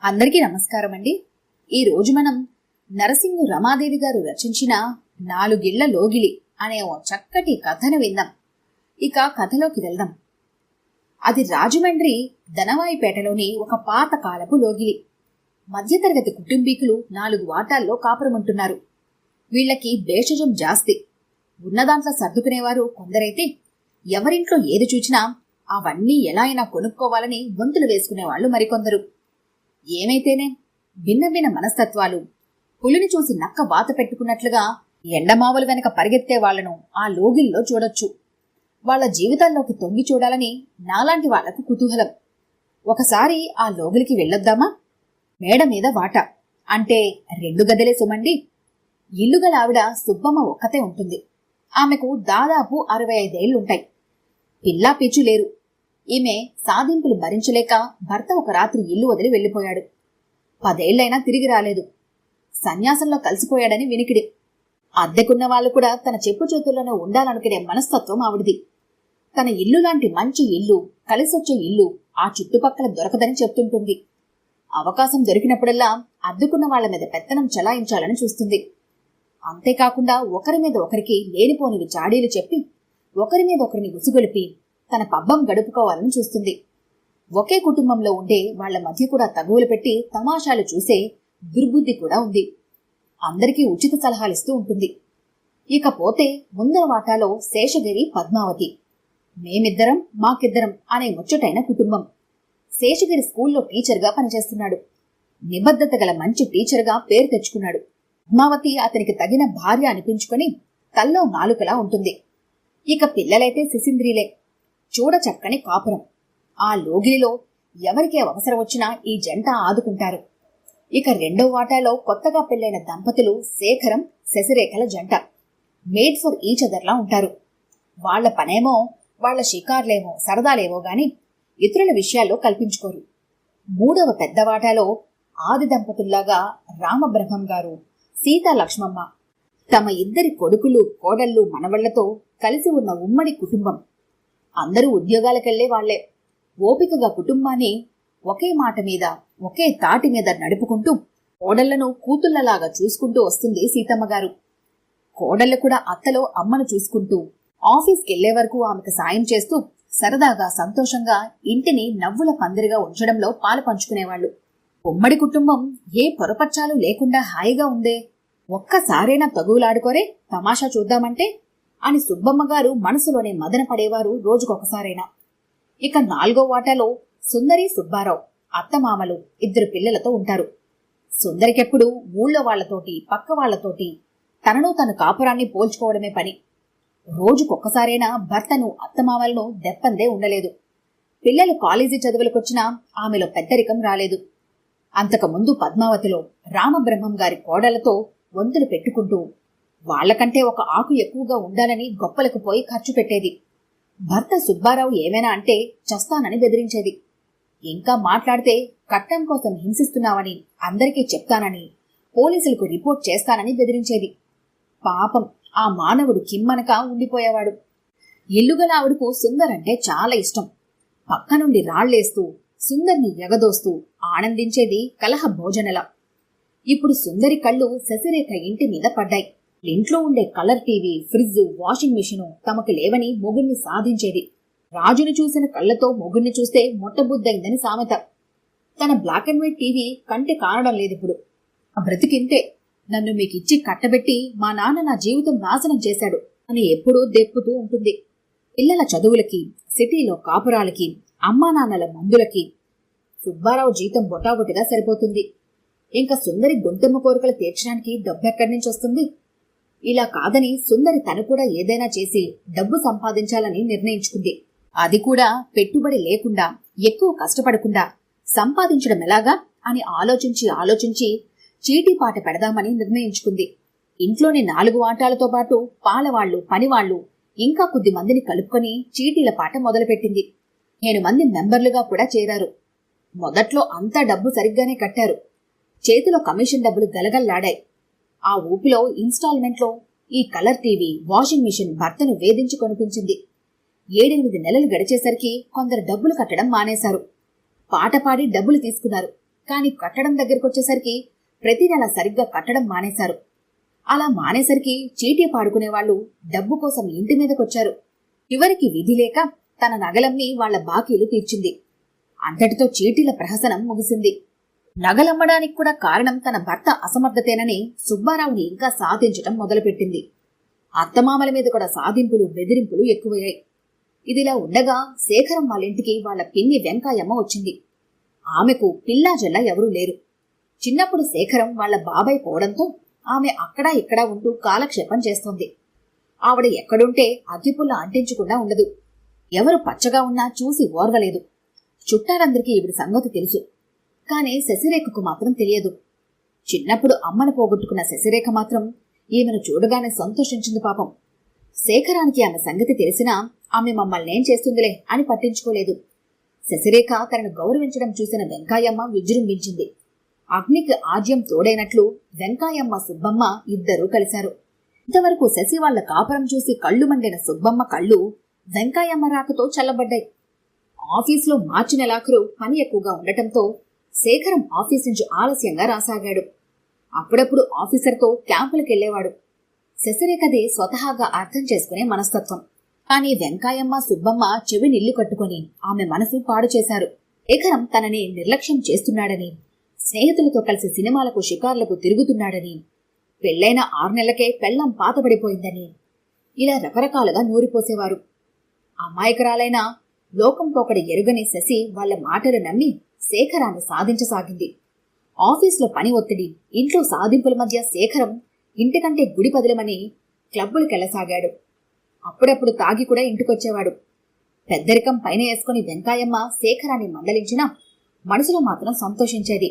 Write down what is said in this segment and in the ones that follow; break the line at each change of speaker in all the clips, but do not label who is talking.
అందరికీ నమస్కారం అండి. ఈరోజు మనం నరసింహు రమాదేవి గారు రచించిన నాలుగిళ్ల లోగిలి అనే ఓ చక్కటి కథను విందాం. ఇక కథలోకి వెళ్దాం. అది రాజమండ్రి ధనవాయిపేటలోని ఒక పాతకాలపు లోగిలి. మధ్యతరగతి కుటుంబీకులు 4 వాటాల్లో కాపురముంటున్నారు. వీళ్లకి భేషజం జాస్తి. ఉన్నదాంట్లో సర్దుకునేవారు కొందరైతే ఎవరింట్లో ఏది చూచినా అవన్నీ ఎలా అయినా కొనుక్కోవాలని వంతులు వేసుకునేవాళ్లు మరికొందరు. ఏమైతేనే భిన్న భిన్న మనస్తత్వాలు. పులిని చూసి నక్క వాత పెట్టుకున్నట్లుగా ఎండమావులు వెనక పరిగెత్తే వాళ్లను ఆ లోగిల్లో చూడొచ్చు. వాళ్ల జీవితాల్లోకి తొంగి చూడాలని నాలాంటి వాళ్లకు కుతూహలం. ఒకసారి ఆ లోగిలికి వెళ్ళొద్దామా? మేడ మీద వాట అంటే 2 గదులే సుమండి. ఇల్లుగల ఆవిడ సుబ్బమ్మ ఒక్కతే ఉంటుంది. ఆమెకు దాదాపు 65 ఏళ్లుంటాయి. పిల్లా పీచు లేరు. ఈమె సాధింపులు భరించలేక భర్త ఒక రాత్రి ఇల్లు వదిలి వెళ్లిపోయాడు. 10 ఏళ్లైనా తిరిగి రాలేదు. సన్యాసంలో కలిసిపోయాడని వినికిడి. అద్దెకున్న వాళ్ళు కూడా తన చెప్పు చేతుల్లోనే ఉండాలనుకునే మనస్తత్వం ఆవిడిది. తన ఇల్లు లాంటి మంచి ఇల్లు, కలిసొచ్చే ఇల్లు ఆ చుట్టుపక్కల దొరకదని చెప్తుంటుంది. అవకాశం దొరికినప్పుడల్లా అద్దెకున్న వాళ్ల మీద పెత్తనం చెలాయించాలని చూస్తుంది. అంతేకాకుండా ఒకరి మీద ఒకరికి లేనిపోనివి చాడీలు చెప్పి ఒకరి మీద ఒకరిని ఉసిగొలిపి తన పబ్బం గడుపుకోవాలని చూస్తుంది. ఒకే కుటుంబంలో ఉండే వాళ్ల మధ్య కూడా తగువులు పెట్టి తమాషాలు చూసే దుర్బుద్ధి కూడా ఉంది. అందరికీ ఉచిత సలహాలిస్తూ ఉంటుంది. ఇకపోతే ముందర వాటాలో శేషగిరి, పద్మావతి. మేమిద్దరం మాకిద్దరం అనే ముచ్చటైన కుటుంబం. శేషగిరి స్కూల్లో టీచర్గా పనిచేస్తున్నాడు. నిబద్ధత గల మంచి టీచర్గా పేరు తెచ్చుకున్నాడు. పద్మావతి అతనికి తగిన భార్య అనిపించుకొని తల్లో నాలుకలా ఉంటుంది. ఇక పిల్లలైతే శిశింద్రీలే. చూడచక్కని కాపురం. ఆ లోగిలిలో ఎవరికే అవసరం వచ్చినా ఈ జంట ఆదుకుంటారు. ఇక రెండో వాటాలో కొత్తగా పెళ్లైన దంపతులు శేఖరం, శశిరేఖల జంట. మేడ్ ఫర్ ఈచ్ అదర్లా ఉంటారు. వాళ్ల పనేమో, వాళ్ల షికార్లేమో, సరదాలేవో గాని ఇతరుల విషయాల్లో కల్పించుకోరు. మూడవ పెద్ద వాటాలో ఆది దంపతుల్లాగా రామబ్రహ్మం గారు, సీతా లక్ష్మమ్మ, తమ 2 కొడుకులు, కోడళ్లు, మనవళ్లతో కలిసి ఉన్న ఉమ్మడి కుటుంబం. అందరూ ఉద్యోగాలకెళ్లే వాళ్లే. ఓపికగా కుటుంబాన్ని ఒకే మాట మీద, ఒకే తాటి మీద నడుపుకుంటూ కోడళ్లను కూతుళ్లలాగా చూసుకుంటూ వస్తుంది సీతమ్మగారు. కోడళ్లు కూడా అత్తలో అమ్మను చూసుకుంటూ ఆఫీస్కెళ్లే వరకు ఆమెకు సాయం చేస్తూ సరదాగా, సంతోషంగా ఇంటిని నవ్వుల పందిరిగా ఉంచడంలో పాలు పంచుకునేవాళ్లు. ఉమ్మడి కుటుంబం ఏ పొరపచ్చాలు లేకుండా హాయిగా ఉందే. ఒక్కసారైనా తగువులాడుకోరే, తమాషా చూద్దామంటే అని సుబ్బమ్మగారు మనసులోనే మదన పడేవారు రోజుకొకసారైనా. ఇక 4వ వాటాలో సుందరి, సుబ్బారావు అత్తమామలు 2 పిల్లలతో ఉంటారు. సుందరికెప్పుడు ఊళ్ళో వాళ్లతోటి, పక్క వాళ్లతోటి తనను తన కాపురాన్ని పోల్చుకోవడమే పని. రోజుకొక్కసారైనా భర్తను, అత్తమామలను దెప్పందే ఉండలేదు. పిల్లలు కాలేజీ చదువులకొచ్చినా ఆమెలో పెద్దరికం రాలేదు. అంతకుముందు పద్మావతిలో రామబ్రహ్మం గారి కోడలతో వంతులు పెట్టుకుంటూ వాళ్లకంటే ఒక ఆకు ఎక్కువగా ఉండాలని గొప్పలకు పోయి ఖర్చు పెట్టేది. భర్త సుబ్బారావు ఏమైనా అంటే చస్తానని బెదిరించేది. ఇంకా మాట్లాడితే కట్నం కోసం హింసిస్తున్నావని అందరికీ చెప్తానని, పోలీసులకు రిపోర్ట్ చేస్తానని బెదిరించేది. పాపం ఆ మానవుడు కిమ్మనక ఉండిపోయేవాడు. ఇల్లుగల ఆవిడకు సుందర్ అంటే చాలా ఇష్టం. పక్క నుండి రాళ్లేస్తూ సుందర్ని ఎగదోస్తూ ఆనందించేది కలహ భోజనల. ఇప్పుడు సుందరి కళ్ళు శశిరేఖ ఇంటి మీద పడ్డాయి. ఇంట్లో ఉండే colour TV, fridge, washing machine తమకు లేవని మొగుణ్ణి సాధించేది. రాజుని చూసిన కళ్లతో మొగుణ్ణి చూస్తే మొట్టబుద్దైందని సామెత. తన బ్లాక్ అండ్ వైట్ టీవీ కంటి కానడం లేదిప్పుడు. ఆ బ్రతికింతే, నన్ను మీకిచ్చి కట్టబెట్టి మా నాన్న నా జీవితం నాశనం చేశాడు అని ఎప్పుడూ దెప్పుతూ ఉంటుంది. పిల్లల చదువులకి, సిటీలో కాపురాలకి, అమ్మా నాన్నల మందులకి సుబ్బారావు జీతం బొటాబొటిగా సరిపోతుంది. ఇంకా సుందరి గొంతెమ్మ కోరికలు తీర్చడానికి డబ్బెక్కడి నుంచి వస్తుంది? ఇలా కాదని సుందరి తను కూడా ఏదైనా చేసి డబ్బు సంపాదించాలని నిర్ణయించుకుంది. అది కూడా పెట్టుబడి లేకుండా, ఎక్కువ కష్టపడకుండా సంపాదించడం ఎలాగా అని ఆలోచించి చీటీపాట పెడదామని నిర్ణయించుకుంది. ఇంట్లోని 4 వాటాలతో పాటు పాలవాళ్లు, పనివాళ్లు, ఇంకా కొద్ది మందిని కలుపుకొని చీటీల పాట మొదలుపెట్టింది. 7 మంది మెంబర్లుగా కూడా చేరారు. మొదట్లో అంతా డబ్బు సరిగ్గానే కట్టారు. చేతిలో కమిషన్ డబ్బులు గలగల్లాడాయి. ఆ ఊపిలో ఇన్స్టాల్మెంట్లో ఈ కలర్ టీవీ, వాషింగ్ మిషన్ భర్తను వేధించి కొనిపించింది. 7-8 నెలలు గడిచేసరికి కొందరు డబ్బులు కట్టడం మానేశారు. పాట పాడి డబ్బులు తీసుకున్నారు. కాని కట్టడం దగ్గరకొచ్చేసరికి ప్రతి నెల సరిగ్గా కట్టడం మానేశారు. అలా మానేసరికి చీటీ పాడుకునేవాళ్లు డబ్బు కోసం ఇంటి మీదకొచ్చారు. చివరికి విధి లేక తన నగలమ్మి వాళ్ల బాకీలు తీర్చింది. అంతటితో చీటీల ప్రహసనం ముగిసింది. నగలమ్మడానికి కూడా కారణం తన భర్త అసమర్థతేనని సుబ్బారావుని ఇంకా సాధించటం మొదలుపెట్టింది. అత్తమామల మీద కూడా సాధింపులు బెదిరింపులు ఎక్కువయ్యాయి. ఇదిలా ఉండగా శేఖరం వాళ్ళింటికి వాళ్ల పిన్ని వెంకాయమ్మ వచ్చింది. ఆమెకు పిల్లాజల్లా ఎవరూ లేరు. చిన్నప్పుడు శేఖరం వాళ్ల బాబాయ్ పోవడంతో ఆమె అక్కడా ఇక్కడా ఉంటూ కాలక్షేపం చేస్తోంది. ఆవిడ ఎక్కడుంటే అగ్గిపుల్ల అంటించకుండా ఉండదు. ఎవరు పచ్చగా ఉన్నా చూసి ఓర్వలేదు. చుట్టాలందరికీ ఈవిడ సంగతి తెలుసు. కాని శశిరేఖకు మాత్రం తెలియదు. చిన్నప్పుడు అమ్మను పోగొట్టుకున్న శశిరేఖ మాత్రం ఈమెను చూడగానే సంతోషించింది. పాపం శేఖరానికి ఆమె సంగతి తెలిసినా ఆమె మమ్మల్నేం చేస్తుందిలే అని పట్టించుకోలేదు. శశిరేఖ తనను గౌరవించడం చూసిన వెంకాయమ్మ విజృంభించింది. అగ్నికి ఆజ్యం తోడైనట్లు వెంకాయమ్మ సుబ్బమ్మ ఇద్దరూ కలిశారు. ఇంతవరకు శశి వాళ్ల కాపురం చూసి కళ్ళు మండిన సుబ్బమ్మ కళ్ళు వెంకాయమ్మ రాకతో చల్లబడ్డాయి. ఆఫీసులో మార్చి నెలాఖరు పని ఎక్కువగా ఉండటంతో శేఖరం ఆఫీస్ నుంచి ఆలస్యంగా రాసాగాడు. అప్పుడప్పుడు ఆఫీసర్తో క్యాంపులకెళ్లేవాడు. శశిరేఖది స్వతహాగా అర్థం చేసుకునే మనస్తత్వం. కాని వెంకాయమ్మ సుబ్బమ్మ చెవి నిల్లు కట్టుకుని ఆమె మనసు పాడు చేశారు. శేఖరం తనని నిర్లక్ష్యం చేస్తున్నాడని, స్నేహితులతో కలిసి సినిమాలకు షికార్లకు తిరుగుతున్నాడని, పెళ్లైన 6 నెలలకే పెళ్లం పాతబడిపోయిందని ఇలా రకరకాలుగా నూరిపోసేవారు. అమాయకురాలైన లోకం పోకడ ఎరుగని శశి వాళ్ల మాటలు నమ్మి శేఖరాన్ని సాధించసాగింది. ఆఫీసులో పని ఒత్తిడి, ఇంట్లో సాధింపుల మధ్య శేఖరం ఇంటికంటే గుడి పదిలమని క్లబ్బులకెళ్లసాగాడు. అప్పుడప్పుడు తాగి కూడా ఇంటికొచ్చేవాడు. పెద్దరికం పైన వేసుకుని వెంకాయమ్మ శేఖరాన్ని మందలించినా మనసులో మాత్రం సంతోషించేది.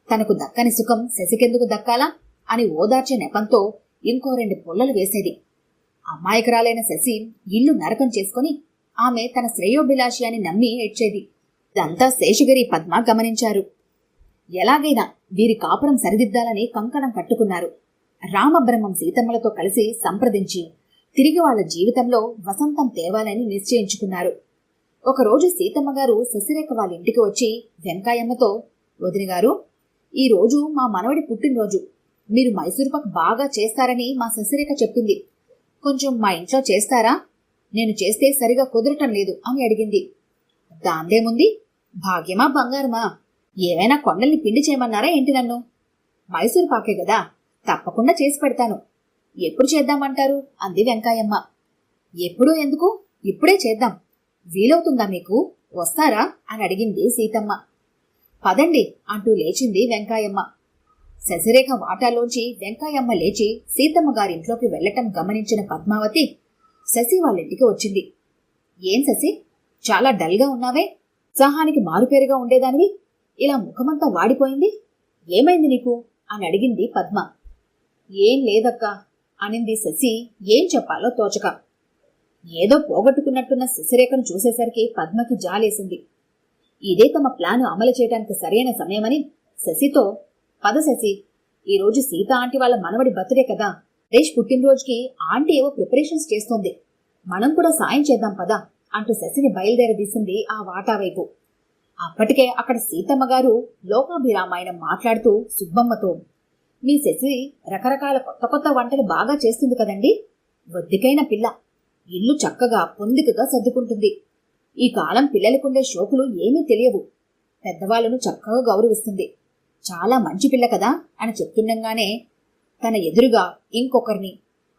తనకు దక్కని సుఖం శశికెందుకు దక్కాలా అని ఓదార్చే నెపంతో ఇంకో 2 పుల్లలు వేసేది. అమాయకురాలైన శశి ఇల్లు నరకం చేసుకుని ఆమె తన శ్రేయోభిలాషి అని నమ్మి ఏడ్చేది. ఇదంతా శేషగిరి పద్మ గమనించారు. ఎలాగైనా వీరి కాపురం సరిదిద్దాలని కంకణం కట్టుకున్నారు. రామబ్రహ్మం సీతమ్మలతో కలిసి సంప్రదించి తిరిగి వాళ్ల జీవితంలో వసంతం తేవాలని నిశ్చయించుకున్నారు. ఒకరోజు సీతమ్మగారు శశిరేఖ వాళ్ళ ఇంటికి వచ్చి వెంకాయమ్మతో, వదినగారు, ఈ రోజు మా మనవడి పుట్టినరోజు. మీరు మైసూరుపాక్ బాగా చేస్తారని మా శశిరేఖ చెప్పింది. కొంచెం మా ఇంట్లో చేస్తారా? నేను చేస్తే సరిగా కుదరటం లేదు అని అడిగింది. దాందేముంది, భాగ్యమా బంగారమా? ఏమైనా కొండల్ని పిండి చేయమన్నారా ఏంటి నన్ను? మైసూరుపాకే గదా, తప్పకుండా చేసి పెడతాను. ఎప్పుడు చేద్దామంటారు అంది వెంకాయమ్మ. ఎప్పుడూ ఎందుకు, ఇప్పుడే చేద్దాం. వీలవుతుందా మీకు? వస్తారా అని అడిగింది సీతమ్మ. పదండి అంటూ లేచింది వెంకాయమ్మ. శశిరేఖ వాటాలోంచి వెంకాయమ్మ లేచి సీతమ్మ గారింట్లోకి వెళ్లటం గమనించిన పద్మావతి శశి వాళ్ళింటికి వచ్చింది. ఏం శశి, చాలా డల్గా ఉన్నావే? ఉత్సాహానికి మారుపేరుగా ఉండేదానివి ఇలా ముఖమంతా వాడిపోయింది. ఏమైంది నీకు అని అడిగింది పద్మ. ఏం లేదక్కా అనింది శశి ఏం చెప్పాలో తోచక. ఏదో పోగొట్టుకున్నట్టున్న శశిరేఖను చూసేసరికి పద్మకి జాలేసింది. ఇదే తమ ప్లాను అమలు చేయడానికి సరైన సమయమని శశితో, పద శశి, ఈరోజు సీత ఆంటీ వాళ్ళ మనవడి బర్త్డే కదా, రేష్ పుట్టినరోజుకి ఆంటీ ఏవో ప్రిపరేషన్స్ చేస్తోంది, మనం కూడా సాయం చేద్దాం పదా అంటూ శశిని బయలుదేరదీసింది ఆ వాటా వైపు. అప్పటికే అక్కడ సీతమ్మగారు లోకాభిరామాయణం మాట్లాడుతూ సుబ్బమ్మతో, మీ శశి రకరకాల కొత్త కొత్త వంటలు బాగా చేస్తుంది కదండి, బొద్దికైన పిల్ల, ఇల్లు చక్కగా పొందికగా సర్దుకుంటుంది. ఈ కాలం పిల్లలకుండే షోకులు ఏమీ తెలియవు, పెద్దవాళ్లను చక్కగా గౌరవిస్తుంది, చాలా మంచి పిల్ల కదా అని చెప్తుండగానే తన ఎదురుగా ఇంకొకరిని,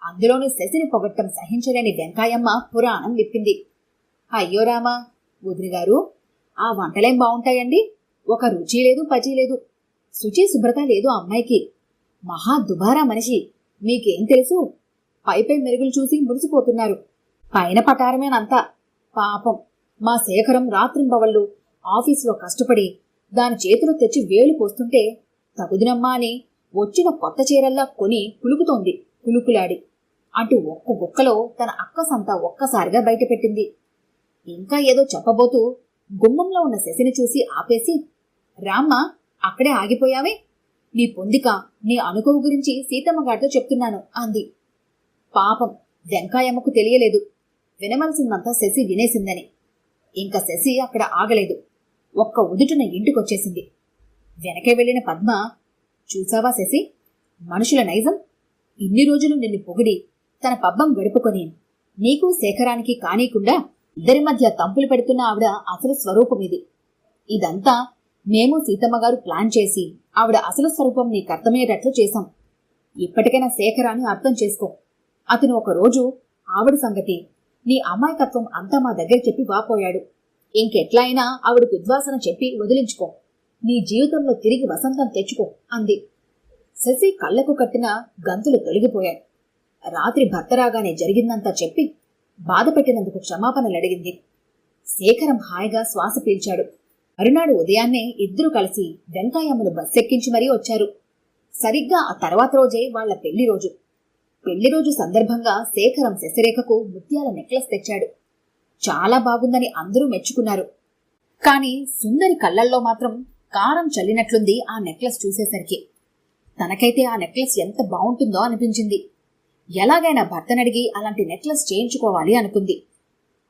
అందులోని శశిని పొగట్టం సహించలేని వెంకాయమ్మ పురాణం విప్పింది. అయ్యో రామా, వదిలిగారు, ఆ వంటలేం బావుంటాయండి, ఒక రుచి లేదు పచి లేదు, శుచి శుభ్రత లేదు అమ్మాయికి, మహా దుబారా మనిషి, మీకేం తెలుసు, పైపై మెరుగులు చూసి మురిసిపోతున్నారు, పైన పటారమేనంతా. పాపం మా శేఖరం రాత్రింబవళ్ళు ఆఫీసులో కష్టపడి దాని చేతులు తెచ్చి వేలు పోస్తుంటే తగుదినమ్మా అని వచ్చిన కొత్త చీరల్లా కొని కులుకుతోంది కులుకులాడి అంటూ ఒక్క గుక్కలో తన అక్కసంతా ఒక్కసారిగా బయటపెట్టింది. ఇంకా ఏదో చెప్పబోతూ గుమ్మంలో ఉన్న శశిని చూసి ఆపేసి, రామ్మ, అక్కడే ఆగిపోయావే, నీ పొందిక నీ అనుకోవు గురించి సీతమ్మగారితో చెప్తున్నాను అంది. పాపం వెంకాయమ్మకు తెలియలేదు, వినవలసిందంతా శశి వినేసిందని. ఇంకా శశి అక్కడ ఆగలేదు, ఒక్క ఉదుటున ఇంటికొచ్చేసింది. వెనకే వెళ్లిన పద్మ, చూసావా శశి, మనుషుల నైజం. ఇన్ని రోజులు నిన్ను పొగిడి తన పబ్బం గడుపుకొని నీకు శేఖరానికి కానీకుండా ఇద్దరి మధ్య తంపులు పెడుతున్న ఆవిడ అసలు స్వరూపమిది. ఇదంతా మేము సీతమ్మగారు ప్లాన్ చేసి ఆవిడ అసలు స్వరూపం నీకు అర్థమయ్యేటట్లు చేశాం. ఇప్పటికైనా శేఖరాన్ని అర్థం చేసుకో. అతను ఒకరోజు ఆవిడ సంగతి, నీ అమాయకత్వం అంతా మా దగ్గర చెప్పి వాపోయాడు. ఇంకెట్లా అయినా ఆవిడకు ఉద్వాసన చెప్పి వదిలించుకో. నీ జీవితంలో తిరిగి వసంతం తెచ్చుకో అంది. శశి కళ్లకు కట్టిన గంతులు తొలగిపోయాయి. రాత్రి భర్త రాగానే జరిగిందంతా చెప్పి బాధ పెట్టినందుకు క్షమాపణలడిగింది. శేఖరం హాయిగా శ్వాస పీల్చాడు. మరునాడు ఉదయాన్నే ఇద్దరూ కలిసి వెంకాయమ్మను బస్సెక్కించి మరీ వచ్చారు. సరిగ్గా ఆ తర్వాత రోజే వాళ్ల పెళ్లి రోజు. పెళ్లి రోజు సందర్భంగా శేఖరం శశిరేఖకు ముత్యాల నెక్లెస్ తెచ్చాడు. చాలా బాగుందని అందరూ మెచ్చుకున్నారు. కాని సుందరి కళ్లల్లో మాత్రం కారం చల్లినట్లుంది ఆ నెక్లెస్ చూసేసరికి. తనకైతే ఆ నెక్లెస్ ఎంత బాగుంటుందో అనిపించింది. ఎలాగైనా భర్తనడిగి అలాంటి నెక్లెస్ చేయించుకోవాలి అనుకుంది.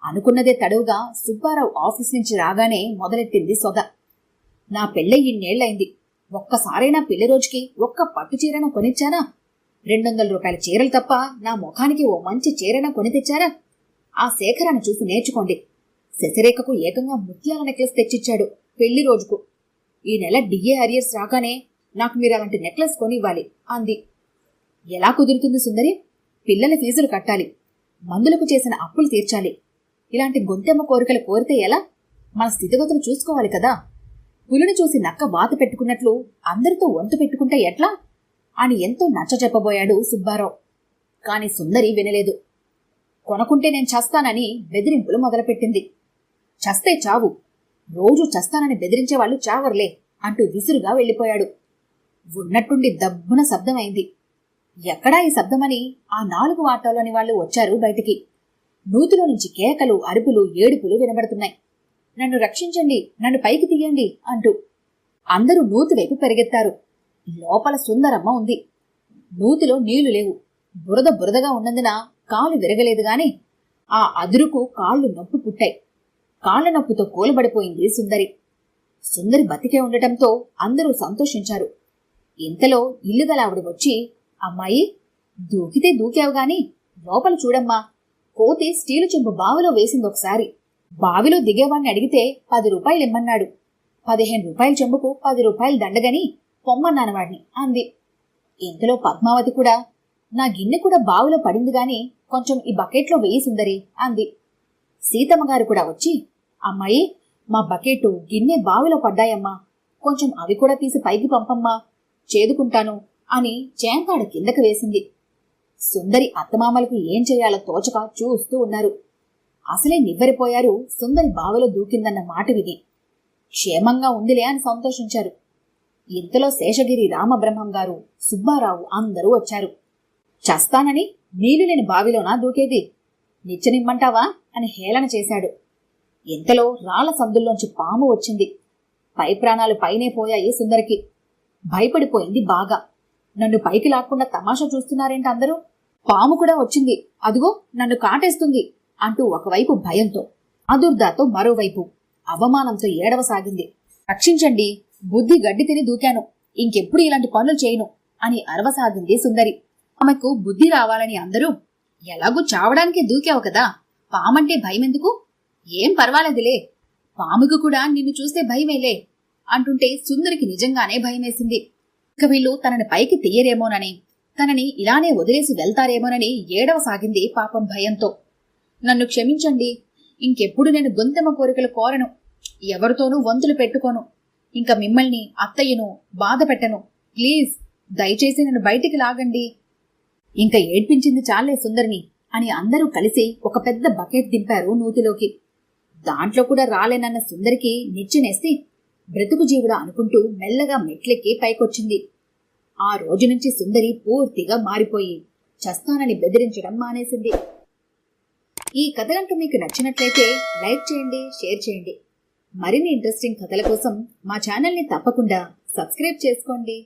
అనుకున్నదే తడువుగా సుబ్బారావు ఆఫీస్ నుంచి రాగానే మొదలెట్టింది సొగ. నా పెళ్ళై ఇన్నేళ్లైంది, ఒక్కసారైనా పెళ్లి రోజుకి ఒక్క పట్టు చీరన కొనిచ్చానా? 200 రూపాయల చీరలు తప్ప నా ముఖానికి ఓ మంచి చీరన కొని తెచ్చారా? ఆ శేఖరాన్ని చూసి నేర్చుకోండి. శశిరేఖకు ఏకంగా ముత్యాల నెక్లెస్ తెచ్చిచ్చాడు పెళ్లి రోజుకు. ఈ నెల డిఏ అరియర్స్ రాగానే నాకు మీరు అలాంటి నెక్లెస్ కొనివ్వాలి అంది. ఎలా కుదురుతుంది సుందరి? పిల్లల ఫీజులు కట్టాలి, మందులకు చేసిన అప్పులు తీర్చాలి. ఇలాంటి గొంతెమ్మ కోరికలు కోరితే ఎలా? మన స్థితిగతులు చూసుకోవాలి కదా. పులిని చూసి నక్క వాత పెట్టుకున్నట్లు అందరితో వంతు పెట్టుకుంటే ఎట్లా అని ఎంతో నచ్చ చెప్పబోయాడు సుబ్బారావు. కాని సుందరి వినలేదు. కొనుకుంటే నేను చస్తానని బెదిరింపులు మొదలుపెట్టింది. చస్తే చావు, రోజు చస్తానని బెదిరించేవాళ్లు చావర్లే అంటూ విసురుగా వెళ్లిపోయాడు. ఉన్నట్టుండి దబ్బున శబ్దమైంది. ఎక్కడా ఈ శబ్దమని ఆ 4 ఆటోలోని వాళ్లు వచ్చారు బయటికి. నూతిలో నుంచి కేకలు, అరుపులు, ఏడుపులు వినబడుతున్నాయి. నన్ను రక్షించండి, నన్ను పైకి తీయండి అంటూ అందరూ నూతి వైపు పెరిగెత్తారు. లోపల సుందరమ్మ ఉంది. నూతిలో నీళ్లు లేవు. బురద బురదగా ఉన్నందున కాలు విరగలేదు గాని ఆ అదురుకు కాళ్లు నొప్పి పుట్టాయి. కాళ్ల నొప్పితో కూలబడిపోయింది సుందరి. సుందరి బతికే ఉండటంతో అందరూ సంతోషించారు. ఇంతలో ఇల్లుగల ఆవిడ వచ్చి, అమ్మాయి, దూకితే దూకావు గాని లోపల చూడమ్మా, కోతి స్టీలు చెంబు బావిలో వేసిందొకసారి. బావిలో దిగేవాణ్ణి అడిగితే 10 రూపాయలు ఇమ్మన్నాడు. 15 రూపాయల చెంబుకు 10 రూపాయలు దండగని పొమ్మన్నాను వాడిని అంది. ఇంతలో పద్మావతి కూడా, నా గిన్నె కూడా బావిలో పడింది గాని కొంచెం ఈ బకెట్లో వేయి సుందరి అంది. సీతమ్మగారు కూడా వచ్చి, అమ్మాయి, మా బకెట్టు గిన్నె బావిలో పడ్డాయమ్మా, కొంచెం అవి కూడా తీసి పైకి పంపమ్మా, చేదుకుంటాను అని చేంతాడు కిందకు వేసింది. సుందరి అత్తమామలకు ఏం చేయాలో తోచక చూస్తూ ఉన్నారు. అసలే నివ్వెరపోయారు సుందరి బావిలో దూకిందన్న మాట విని. క్షేమంగా ఉందిలే అని సంతోషించారు. ఇంతలో శేషగిరి రామబ్రహ్మం గారు, సుబ్బారావు అందరూ వచ్చారు. చస్తానని నీళ్లు లేని బావిలోనా దూకేది? నిచ్చనిమ్మంటావా అని హేళన చేశాడు. ఇంతలో రాళ్ల సందుల్లోంచి పాము వచ్చింది. పై ప్రాణాలు పైనే పోయాయి సుందరికి. భయపడిపోయింది బాగా. నన్ను పైకి లాక్కుండా తమాషా చూస్తున్నారేంటి అందరూ? పాము కూడా వచ్చింది, అదుగో నన్ను కాటేస్తుంది అంటూ ఒకవైపు భయంతో, అదుర్దాతో మరోవైపు అవమానంతో ఏడవసాగింది. రక్షించండి, బుద్ధి గడ్డి తిని దూకాను, ఇంకెప్పుడు ఇలాంటి పనులు చేయను అని అరవసాగింది సుందరి. ఆమెకు బుద్ధి రావాలని అందరూ, ఎలాగూ చావడానికి దూకావు కదా, పామంటే భయమెందుకు? ఏం పర్వాలేదులే, పాముకు కూడా నిన్ను చూస్తే భయమేలే అంటుంటే సుందరికి నిజంగానే భయమేసింది. ఇక వీళ్ళు తనని పైకి తీయరేమోనని, తనని ఇలానే వదిలేసి వెళ్తారేమోనని ఏడవసాగింది పాపం భయంతో. నన్ను క్షమించండి, ఇంకెప్పుడు నేను గొంతెమ్మ కోరికలు కోరను, ఎవరితోనూ వంతులు పెట్టుకోను, ఇంక మిమ్మల్ని అత్తయ్యను బాధ పెట్టను, ప్లీజ్ దయచేసి నన్ను బయటికి లాగండి. ఇంక ఏడ్పించింది చాలే సుందరిని అని అందరూ కలిసి ఒక పెద్ద బకెట్ దింపారు నూతిలోకి. దాంట్లో కూడా రాలేనన్న సుందరికి నిచ్చెనేసి బ్రతుకు జీవుడా అనుకుంటూ మెల్లగా మెట్లెక్కి పైకొచ్చింది. ఆ రోజు నుంచి సుందరి పూర్తిగా మారిపోయి చస్తానని బెదిరించడం మానేసింది. ఈ కథ గనుక మీకు నచ్చినట్లయితే లైక్ చేయండి, షేర్ చేయండి. మరిన్ని ఇంట్రెస్టింగ్ కథల కోసం మా ఛానల్ని తప్పకుండా సబ్స్క్రైబ్ చేసుకోండి.